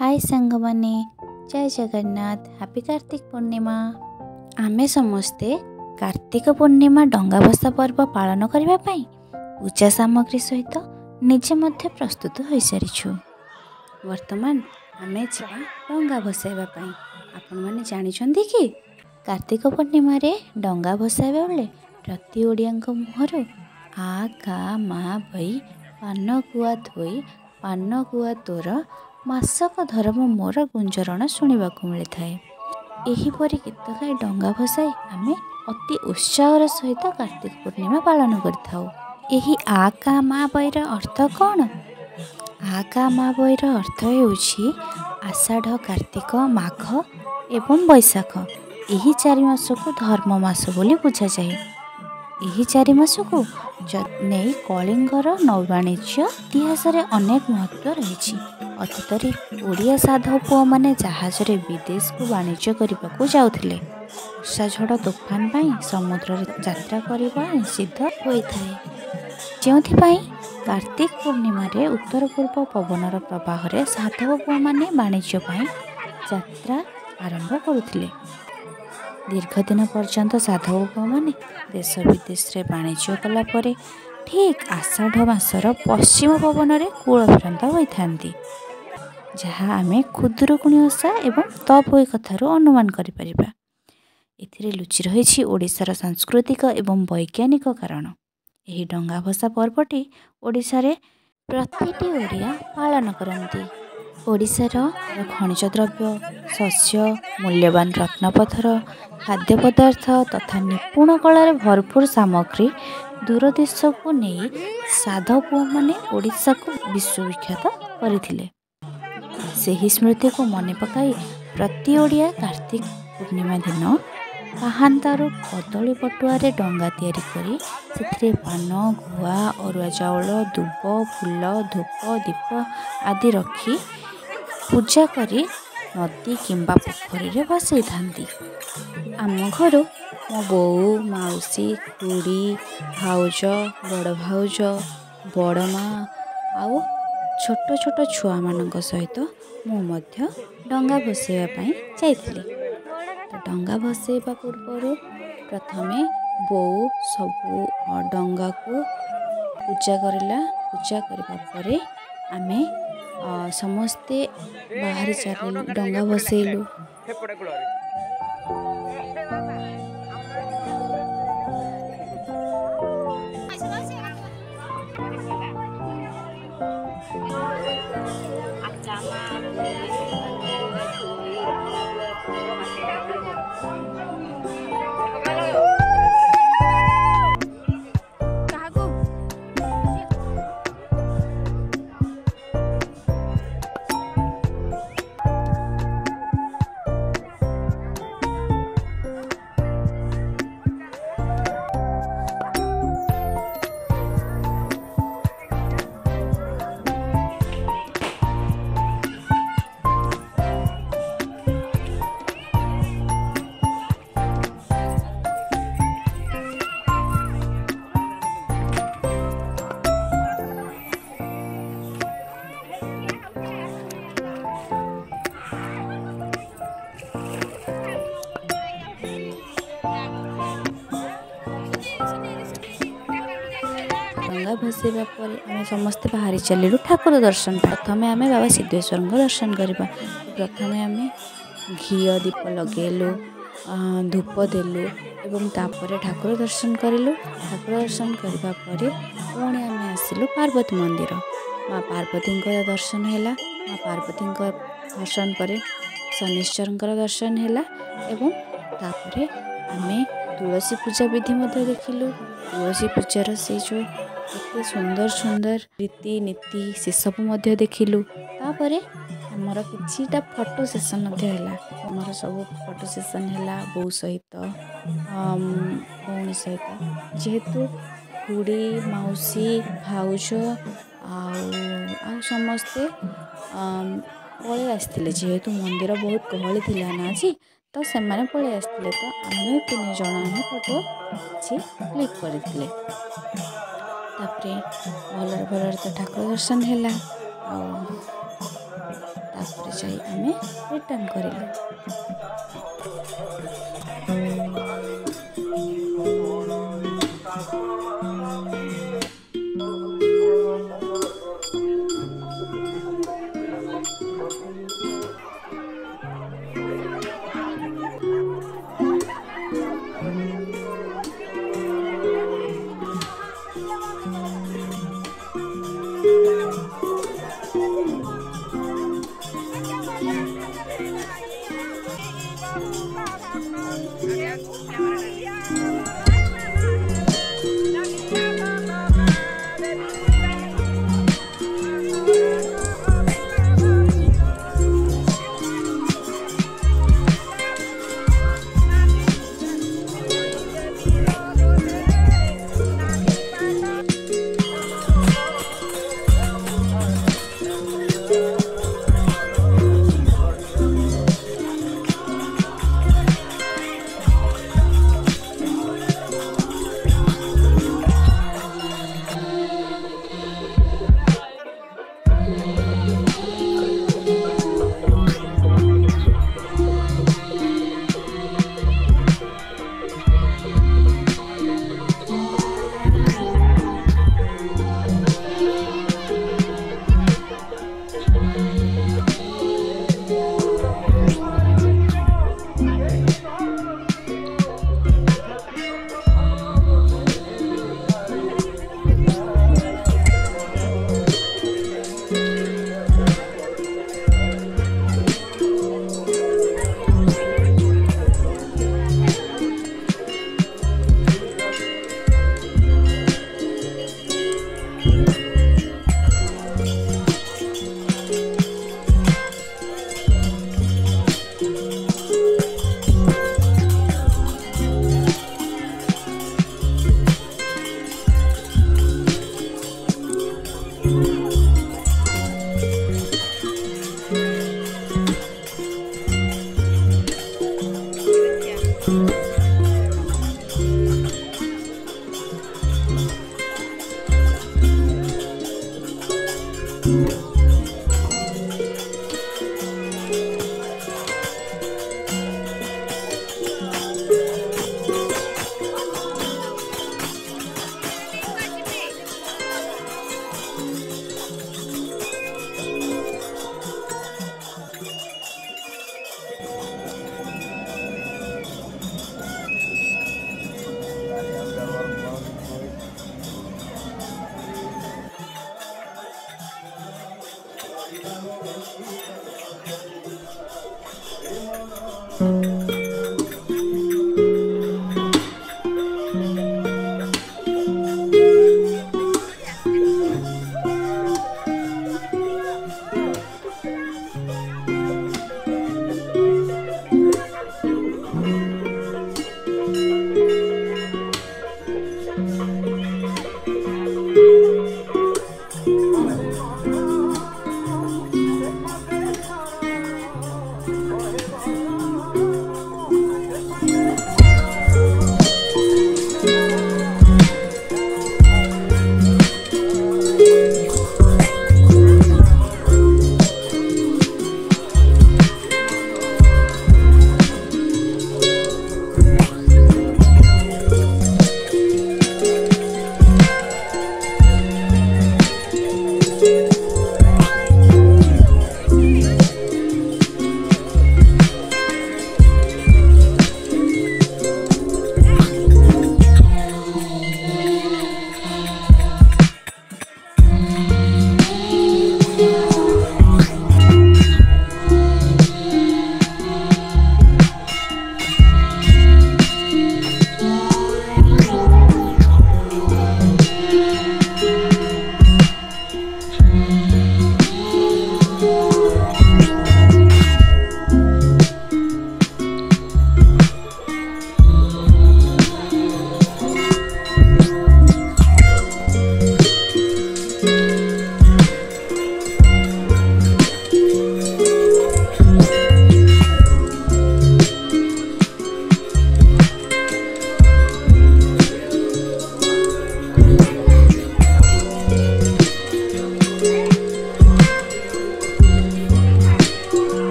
हाय सांग माने जय जगन्नाथ हैप्पी कार्तिक पूर्णिमा। आमे समस्ते कार्तिक पूर्णिमा डंगा भसा पर्व पालन करने पूजा सामग्री सहित निजे मध्य प्रस्तुत हो सारिछु। वर्तमान आमे डंगा भसाइबा आपण माने जानिछन्ती कि कार्तिक पूर्णिमा रे डंगा भसाइबा बेले प्रति ओडियांक मुहरु आ का मा भई पान गुआ धोई पान गुआ तोर मासक धर्म मोर गुंजरण शुणा मिलता है। एहीपरि गीत गाई डंगा भसाई आमे अति उत्साहर सहित कार्तिक पूर्णिमा पालन करिथाउ। एही आ का मा बईर अर्थ कौन? आ का मा बईर अर्थ हेउछि आषाढ़ कार्तिक माघ एवं बैशाख एही चारि मासको धर्म मास बोली बुझा जाए। एही चारि मासको नहीं कलिंगर नौवाणिज्य इतिहास रे अनेक महत्व रही। अतीत ओडिया साधव पुओ माने जहाज रे विदेश को वाणिज्य करने को जाउथिले। वर्षा झड़ तोफान पाई समुद्र रे यात्रा करबा निषिद्ध होइथाय। जेउथिपाई कार्तिक पूर्णिमा रे उत्तर पूर्व पवनर प्रवाह रे साधव पुओ माने वाणिज्य पाई यात्रा आरंभ करुथिले। दीर्घ दिन पर्यंत साधव पुओ माने देश विदेश रे वाणिज्य कला परे ठीक आषाढ़ मासर पश्चिम पवन रे कूल फेरंता होइथांती, जहाँ आमे खुदुरुकुणी ओषा एवं तपोई कथारू अनुमान करिपरिबा। एथिरे लुचि रहिछि ओडिशार सांस्कृतिक एवं वैज्ञानिक कारण। एही डंगा भसा पर्वटी ओडिशा रे प्रतिटी ओडिया पालन करंती। ओडिशार खनिज द्रव्य शस्य मूल्यवान रत्नपथर खाद्य पदार्थ तथा निपुण कलार भरपूर सामग्री दूर देश को नहीं साधव पुओ माने ओडिशा को विश्वविख्यात करथिले। सेही स्मृति को मने पकाई प्रति ओडिया कार्तिक पूर्णिमा दिन पाहांतारू कदली पटुआरे डंगा तैयारी करी सेथिरे पान गुआ अरुआ चाउल दुब फूल धूप दीप आदि रखी पूजा करी नदी किंबा पोखरी रे भसई थांती। आम घर मो बोऊ मौसी खुड़ी भाउज बड़ भाउज बड़ माँ आउ छोट छोट छुआ मानक सहित मु मध्य डंगा भसैया पाई जाइथिली। तो डंगा भसैबा पूर्व प्रथमे बोऊ सबू डंगा को पूजा करला। पूजा करबा परे आमे समस्ते बाहरी चली डंगा भसैलु। डंगा भसैबा पर आम समस्ते बाहरी चलू ठाकुर दर्शन। प्रथमे आम बाबा सिद्धेश्वर दर्शन करवा। प्रथमे आम घी दीप लगेलु धूप देलु एवं तापर ठाकुर दर्शन करूँ। ठाकुर दर्शन करने पुणी आम आसिलु पार्वती मंदिर। माँ पार्वती दर्शन है। माँ पार्वती दर्शन पर शनिश्चर दर्शन है एवं तापर आम तुलसी पूजा विधि देखिलु। तुलसी पूजार से जो एते सुंदर सुंदर रीति नीति से सब देखिलु। तापर आमर किछिटा फोटो सेसन है। आमर सब फोटो सेसन है बो सहित भौणी सहित जेहेतु खुड़ी मौसी भाउज आ समस्ते पलि आसते। जेहेतु मंदिर बहुत गहली थिला ना जी तो से पलि आसते। तो आम 3 जन फोटो क्लिक करते। तापरे भलर भलर तो ठाकुर दर्शन है। तापर जाई आमे रिटर्न करिलु।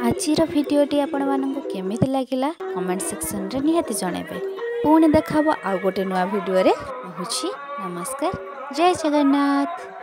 आजिर भिडियोटी आपण मानक केमिति लागिला कमेंट सेक्शन रे निहाती जणेबे। पुणी देखाबो आउ गोटे नुआ भिडियो रे। नमस्कार, जय जगन्नाथ।